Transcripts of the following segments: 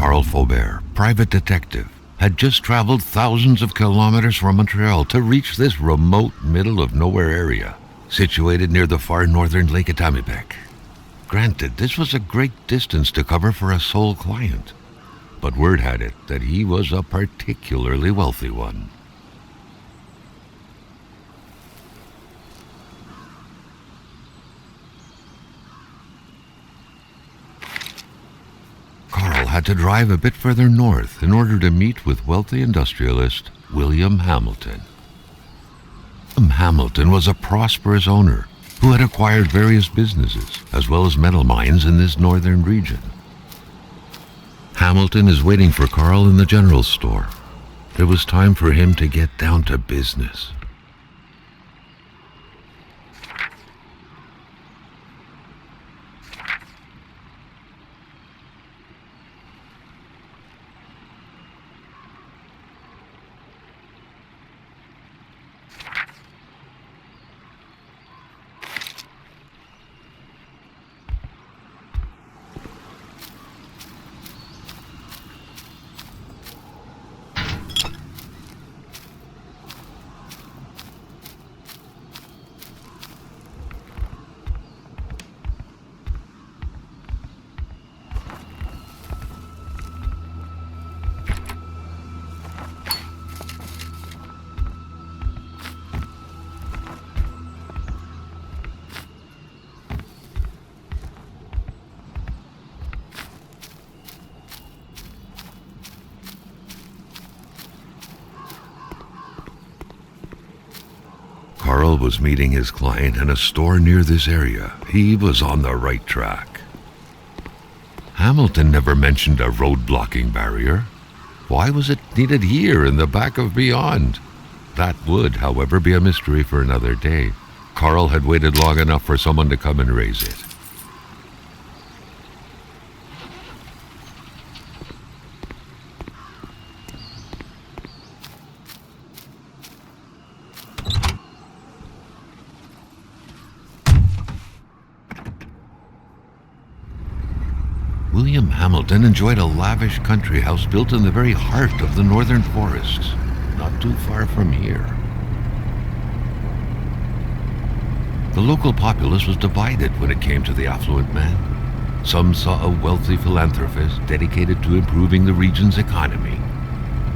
Carl Faubert, private detective, had just traveled thousands of kilometers from Montreal to reach this remote middle-of-nowhere area, situated near the far northern Lake Atimabec. Granted, this was a great distance to cover for a sole client, but word had it that he was a particularly wealthy one. Carl had to drive a bit further north in order to meet with wealthy industrialist William Hamilton. Hamilton was a prosperous owner who had acquired various businesses as well as metal mines in this northern region. Hamilton is waiting for Carl in the general store. It was time for him to get down to business. Carl was meeting his client in a store near this area. He was on the right track. Hamilton never mentioned a road-blocking barrier. Why was it needed here in the back of Beyond? That would, however, be a mystery for another day. Carl had waited long enough for someone to come and raise it. William Hamilton enjoyed a lavish country house built in the very heart of the northern forests, not too far from here. The local populace was divided when it came to the affluent man. Some saw a wealthy philanthropist dedicated to improving the region's economy.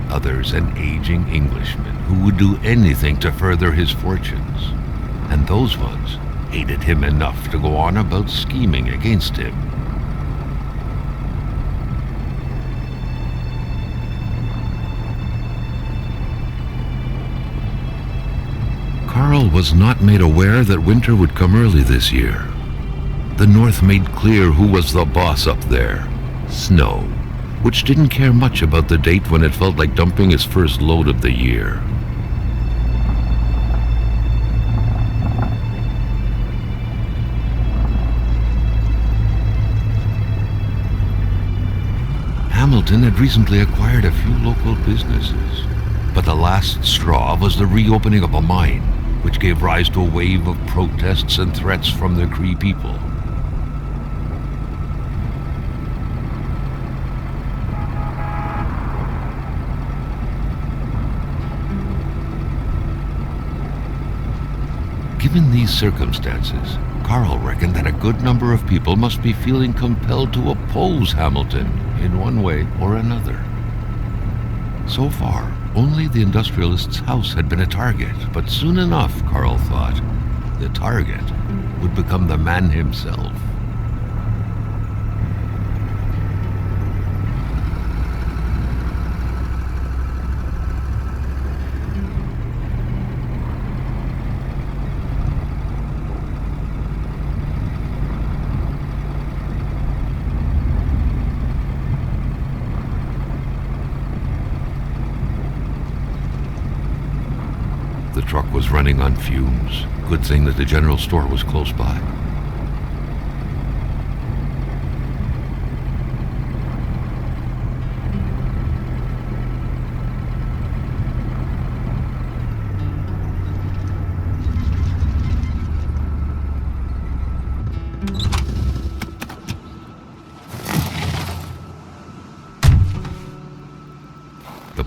Others an aging Englishman who would do anything to further his fortunes. And those ones hated him enough to go on about scheming against him. Carl was not made aware that winter would come early this year. The North made clear who was the boss up there: snow, which didn't care much about the date when it felt like dumping its first load of the year. Hamilton had recently acquired a few local businesses, but the last straw was the reopening of a mine, which gave rise to a wave of protests and threats from the Cree people. Given these circumstances, Carl reckoned that a good number of people must be feeling compelled to oppose Hamilton in one way or another. So far, only the industrialist's house had been a target, but soon enough, Carl thought, the target would become the man himself. The truck was running on fumes. Good thing that the general store was close by.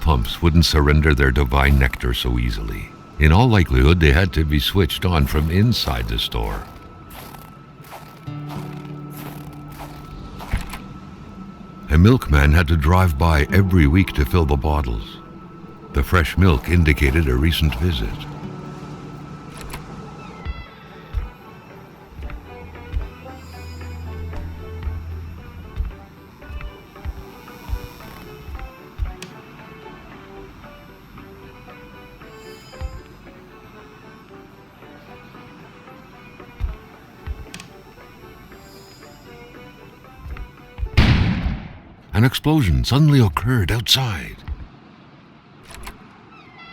pumps wouldn't surrender their divine nectar so easily. In all likelihood, they had to be switched on from inside the store. A milkman had to drive by every week to fill the bottles. The fresh milk indicated a recent visit. An explosion suddenly occurred outside.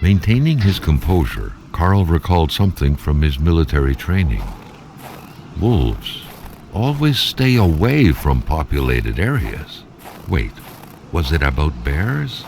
Maintaining his composure, Carl recalled something from his military training. Wolves always stay away from populated areas. Wait, was it about bears?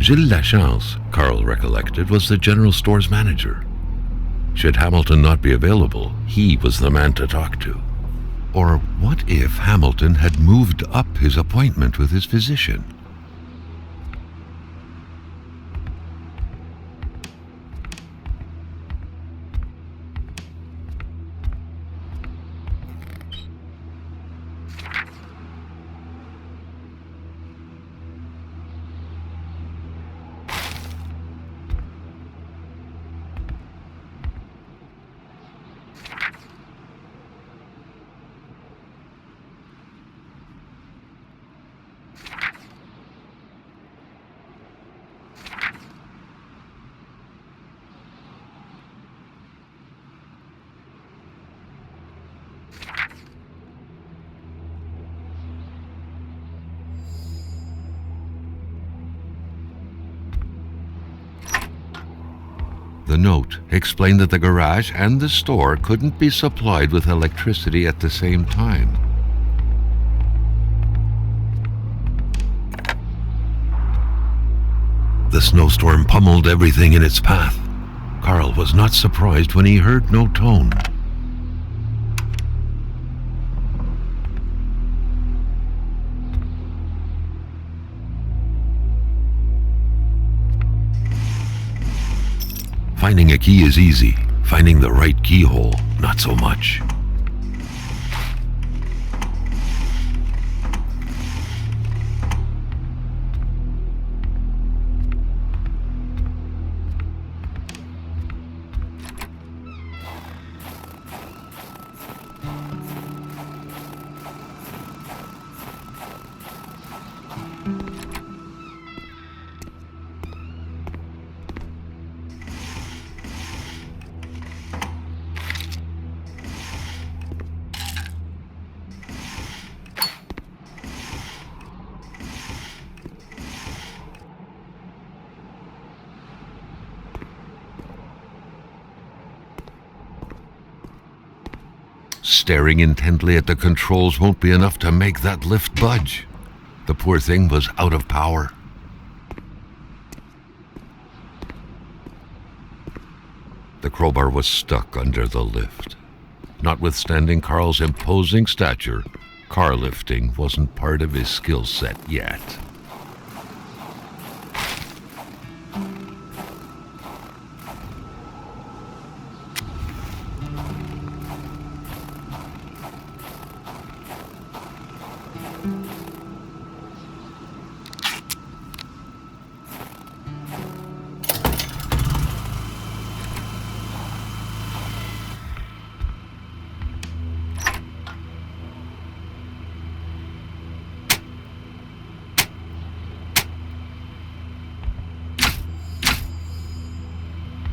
Gilles Lachance, Carl recollected, was the general store's manager. Should Hamilton not be available, he was the man to talk to. Or what if Hamilton had moved up his appointment with his physician? The note explained that the garage and the store couldn't be supplied with electricity at the same time. The snowstorm pummeled everything in its path. Carl was not surprised when he heard no tone. Finding a key is easy. Finding the right keyhole, not so much. Staring intently at the controls won't be enough to make that lift budge. The poor thing was out of power. The crowbar was stuck under the lift. Notwithstanding Carl's imposing stature, car lifting wasn't part of his skill set yet.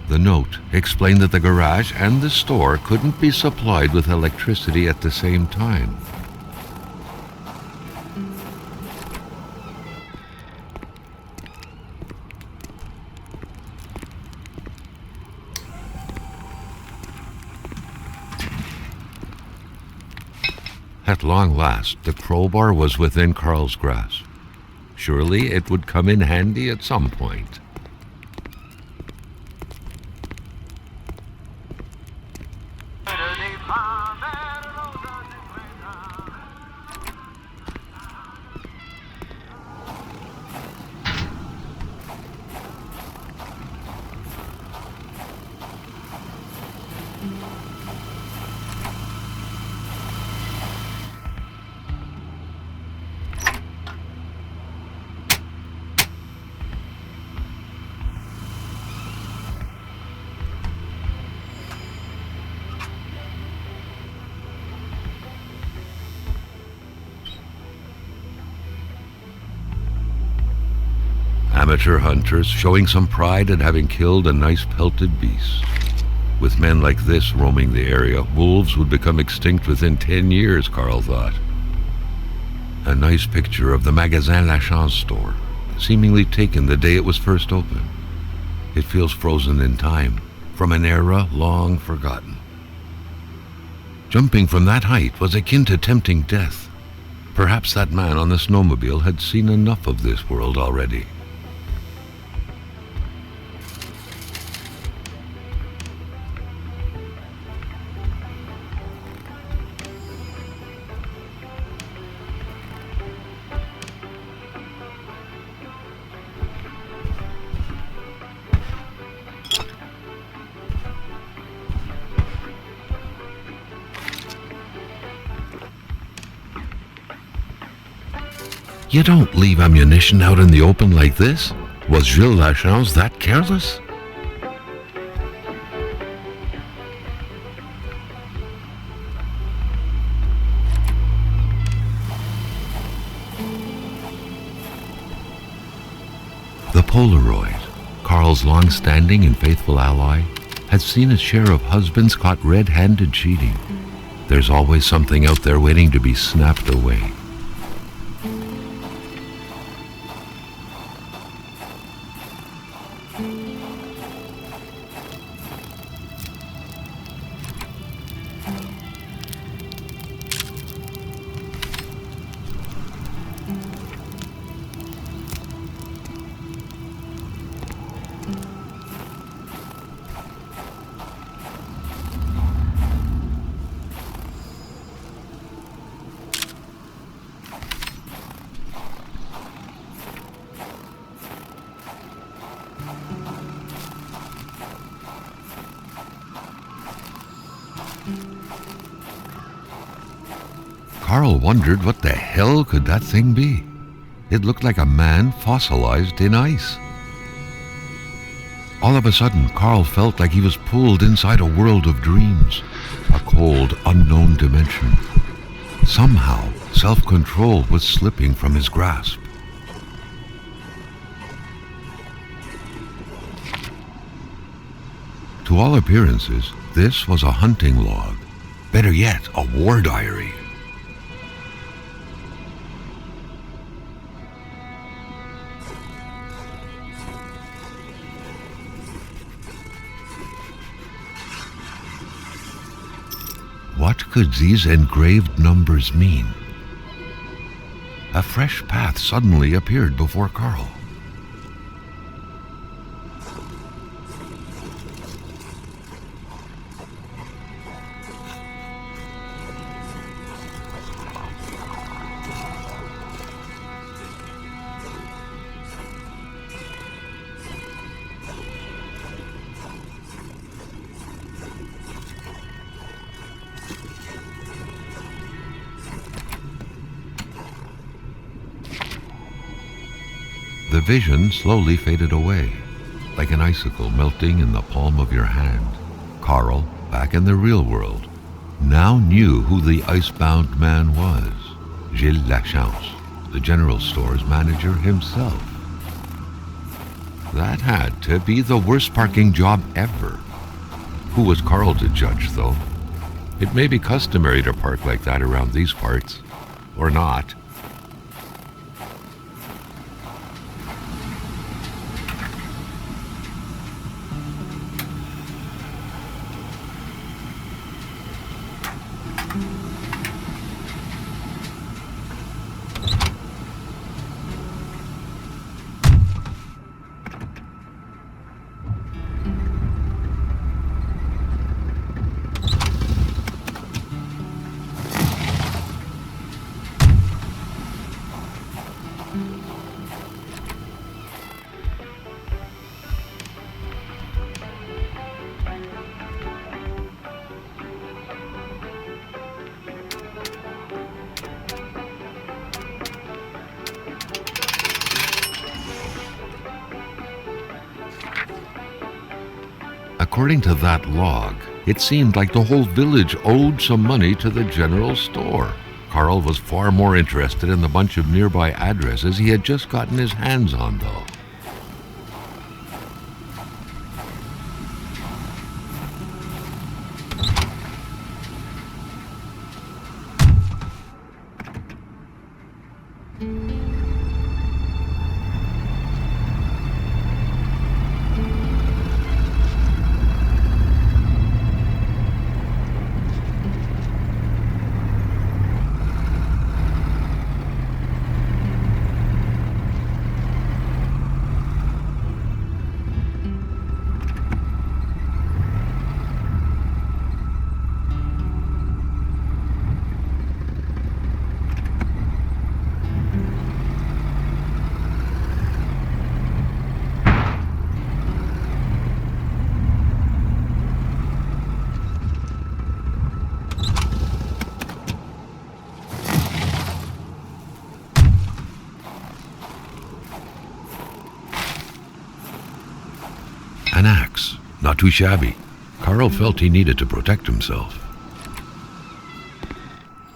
The note explained that the garage and the store couldn't be supplied with electricity at the same time. At long last, the crowbar was within Carl's grasp. Surely it would come in handy at some point. Amateur hunters showing some pride at having killed a nice pelted beast. With men like this roaming the area, wolves would become extinct within 10 years, Carl thought. A nice picture of the Magasin Lachance store, seemingly taken the day it was first opened. It feels frozen in time, from an era long forgotten. Jumping from that height was akin to tempting death. Perhaps that man on the snowmobile had seen enough of this world already. You don't leave ammunition out in the open like this? Was Gilles Lachance that careless? The Polaroid, Carl's long-standing and faithful ally, had seen its share of husbands caught red-handed cheating. There's always something out there waiting to be snapped away. Carl wondered what the hell could that thing be. It looked like a man fossilized in ice. All of a sudden, Carl felt like he was pulled inside a world of dreams, a cold, unknown dimension. Somehow, self-control was slipping from his grasp. To all appearances, this was a hunting log. Better yet, a war diary. What could these engraved numbers mean? A fresh path suddenly appeared before Carl. The vision slowly faded away, like an icicle melting in the palm of your hand. Carl, back in the real world, now knew who the icebound man was. Gilles Lachance, the general store's manager himself. That had to be the worst parking job ever. Who was Carl to judge, though? It may be customary to park like that around these parts, or not. according to that log, it seemed like the whole village owed some money to the general store. Carl was far more interested in the bunch of nearby addresses he had just gotten his hands on, though. An axe, not too shabby. Carl felt he needed to protect himself.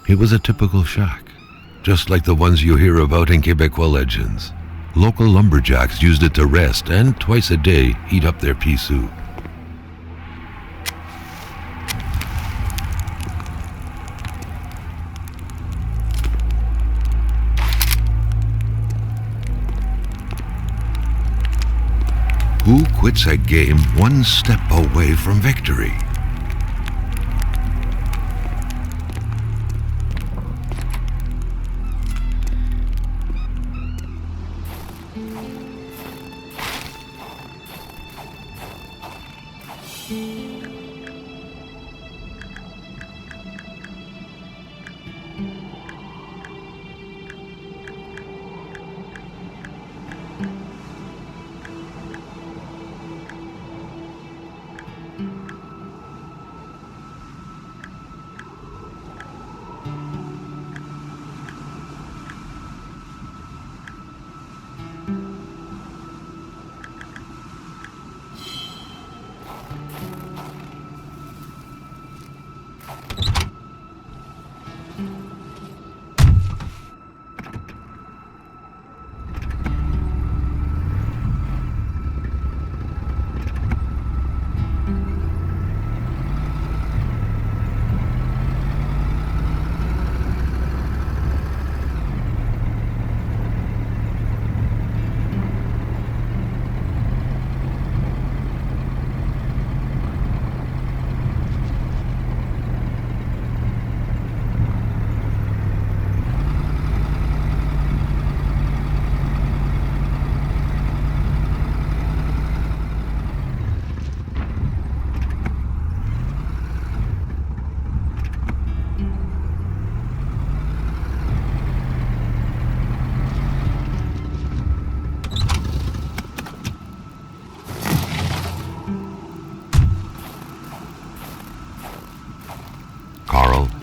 It was a typical shack, just like the ones you hear about in Quebecois legends. Local lumberjacks used it to rest and twice a day heat up their pea soup. Who quits a game one step away from victory?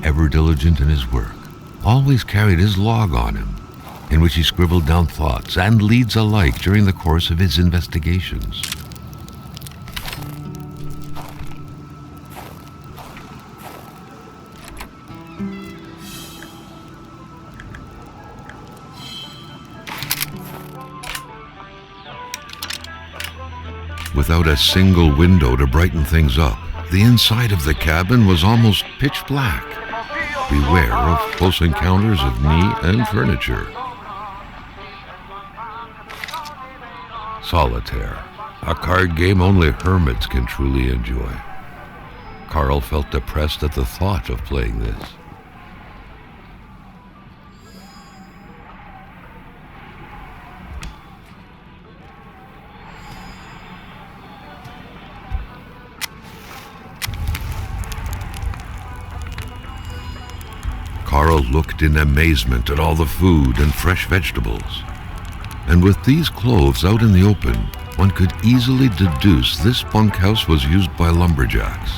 Ever diligent in his work, always carried his log on him, in which he scribbled down thoughts and leads alike during the course of his investigations. Without a single window to brighten things up, the inside of the cabin was almost pitch black. Beware of close encounters of knee and furniture. Solitaire, a card game only hermits can truly enjoy. Carl felt depressed at the thought of playing this. Carl looked in amazement at all the food and fresh vegetables. And with these clothes out in the open, one could easily deduce this bunkhouse was used by lumberjacks.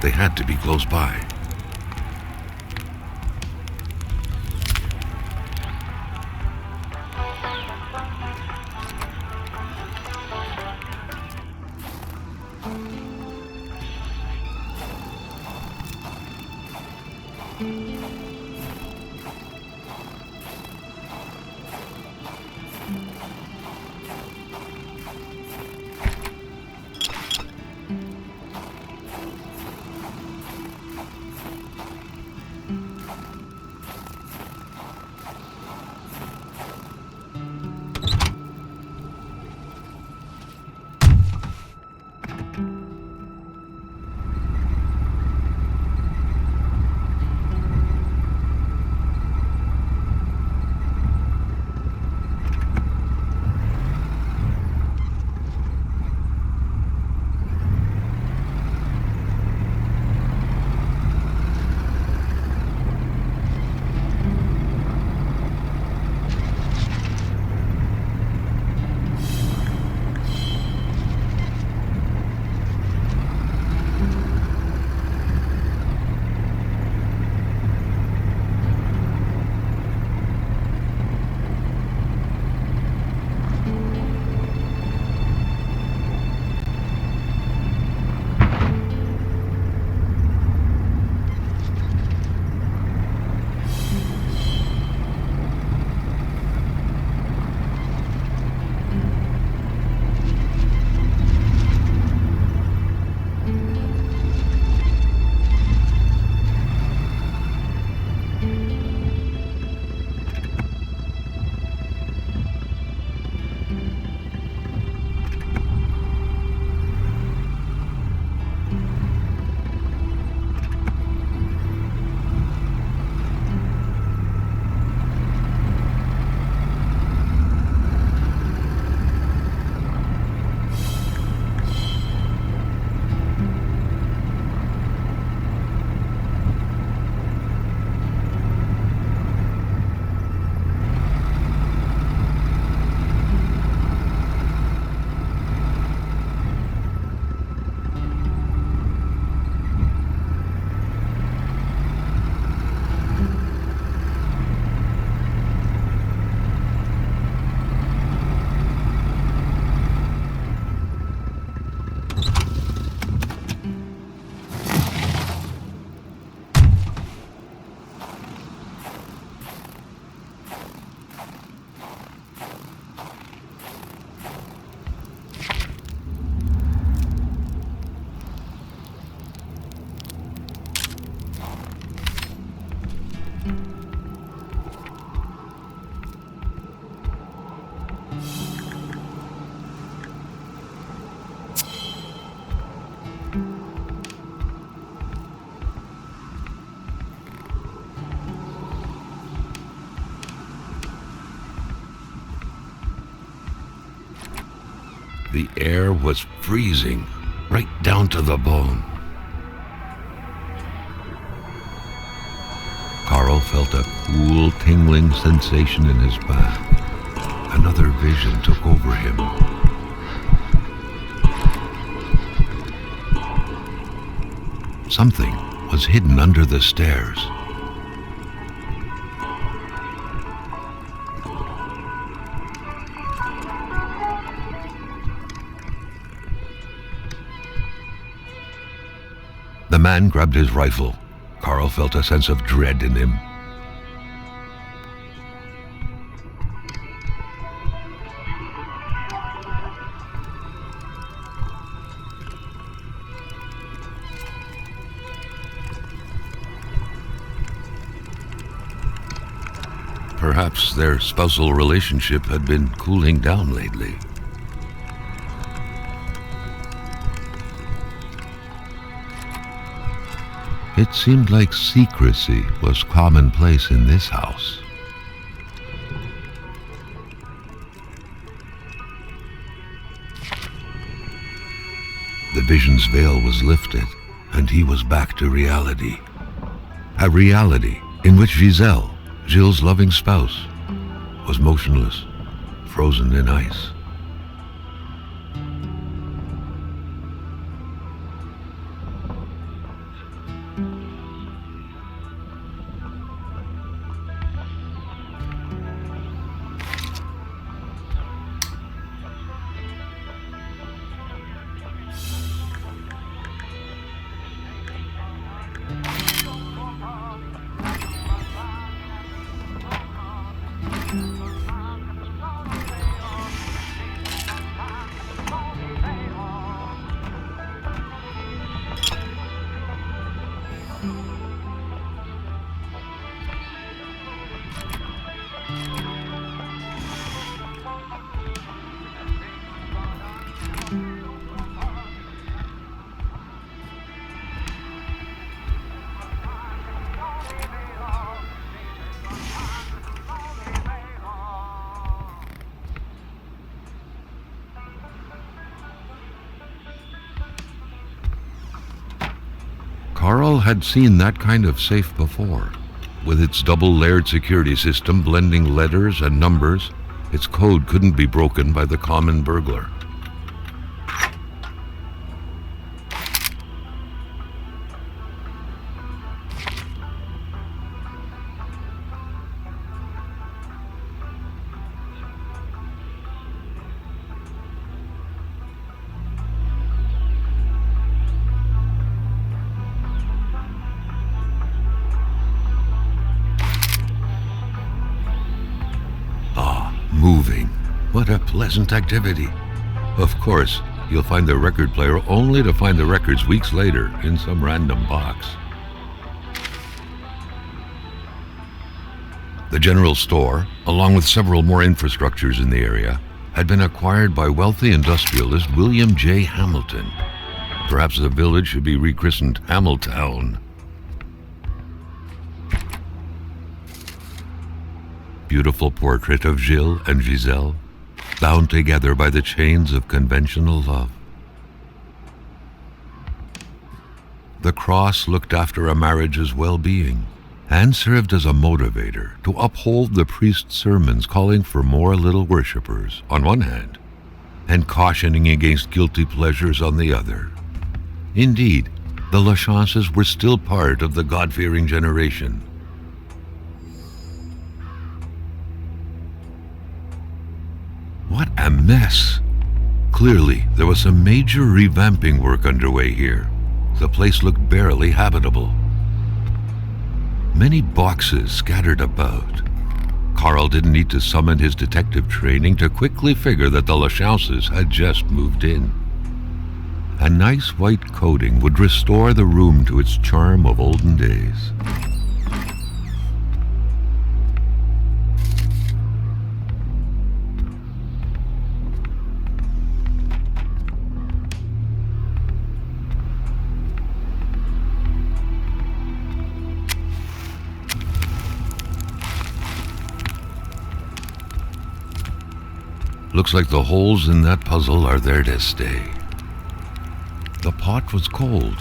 They had to be close by. The air was freezing, right down to the bone. Carl felt a cool, tingling sensation in his back. Another vision took over him. Something was hidden under the stairs. The man grabbed his rifle. Carl felt a sense of dread in him. Perhaps their spousal relationship had been cooling down lately. It seemed like secrecy was commonplace in this house. The vision's veil was lifted, and he was back to reality. A reality in which Giselle, Gilles' loving spouse, was motionless, frozen in ice. Carl had seen that kind of safe before. With its double-layered security system blending letters and numbers, its code couldn't be broken by the common burglar. Moving. What a pleasant activity. Of course, you'll find the record player only to find the records weeks later in some random box. The general store, along with several more infrastructures in the area, had been acquired by wealthy industrialist William J. Hamilton. Perhaps the village should be rechristened Hamiltown. Beautiful portrait of Gilles and Giselle, bound together by the chains of conventional love. The cross looked after a marriage's well-being and served as a motivator to uphold the priest's sermons calling for more little worshippers on one hand and cautioning against guilty pleasures on the other. Indeed, the Lachances were still part of the God-fearing generation. What a mess! Clearly, there was some major revamping work underway here. The place looked barely habitable. Many boxes scattered about. Carl didn't need to summon his detective training to quickly figure that the Lachances had just moved in. A nice white coating would restore the room to its charm of olden days. Looks like the holes in that puzzle are there to stay. The pot was cold,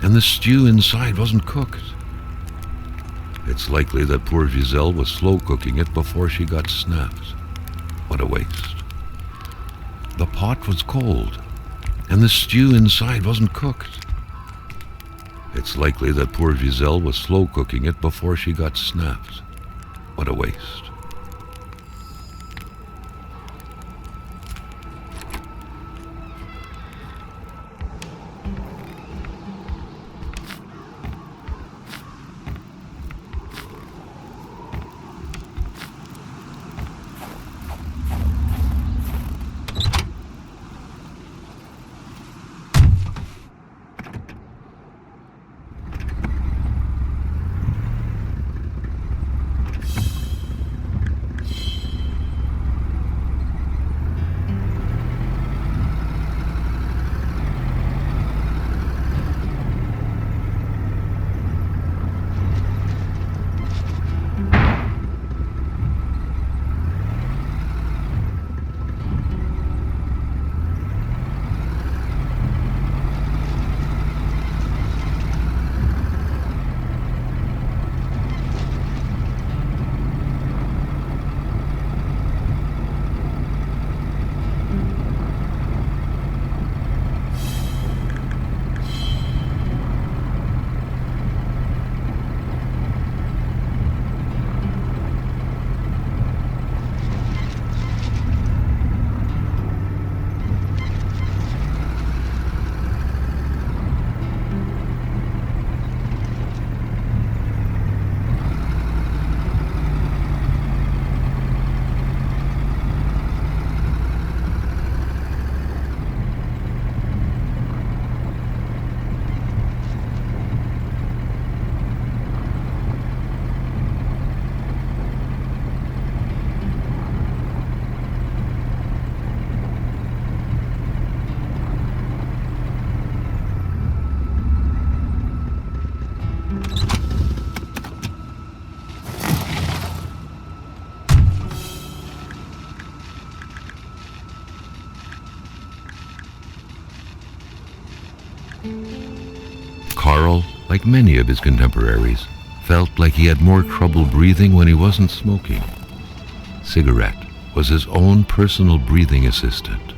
and the stew inside wasn't cooked. It's likely that poor Giselle was slow cooking it before she got snapped. What a waste. The pot was cold, and the stew inside wasn't cooked. It's likely that poor Giselle was slow cooking it before she got snapped. What a waste. Carl, like many of his contemporaries, felt like he had more trouble breathing when he wasn't smoking. Cigarette was his own personal breathing assistant.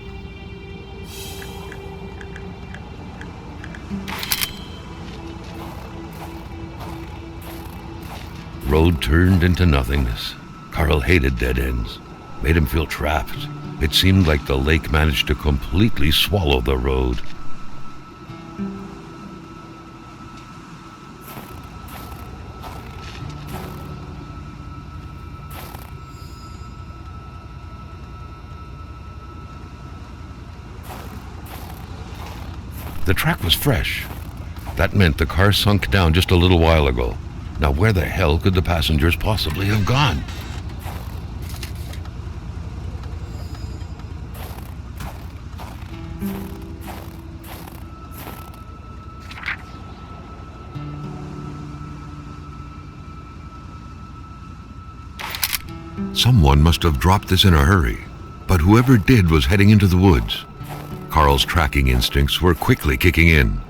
Road turned into nothingness. Carl hated dead ends. Made him feel trapped. It seemed like the lake managed to completely swallow the road. The track was fresh. That meant the car sunk down just a little while ago. Now where the hell could the passengers possibly have gone? Someone must have dropped this in a hurry, but whoever did was heading into the woods. Carl's tracking instincts were quickly kicking in.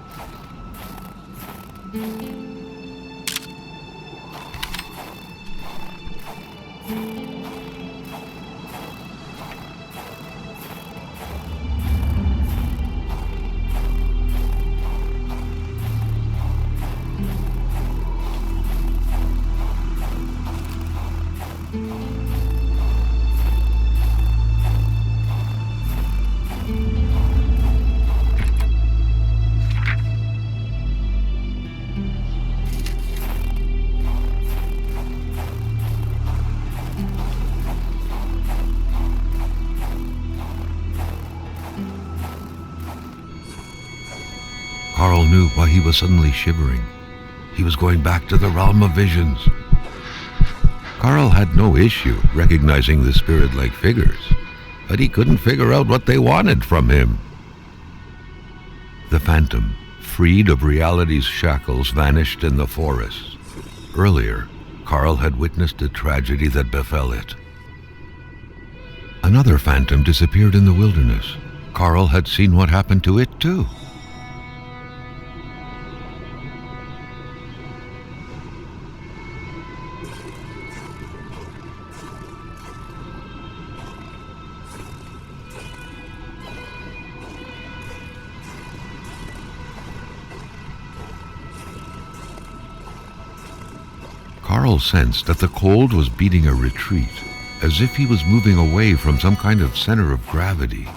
Carl knew why he was suddenly shivering. He was going back to the realm of visions. Carl had no issue recognizing the spirit-like figures, but he couldn't figure out what they wanted from him. The phantom, freed of reality's shackles, vanished in the forest. Earlier, Carl had witnessed a tragedy that befell it. Another phantom disappeared in the wilderness. Carl had seen what happened to it too. Carl sensed that the cold was beating a retreat, as if he was moving away from some kind of center of gravity.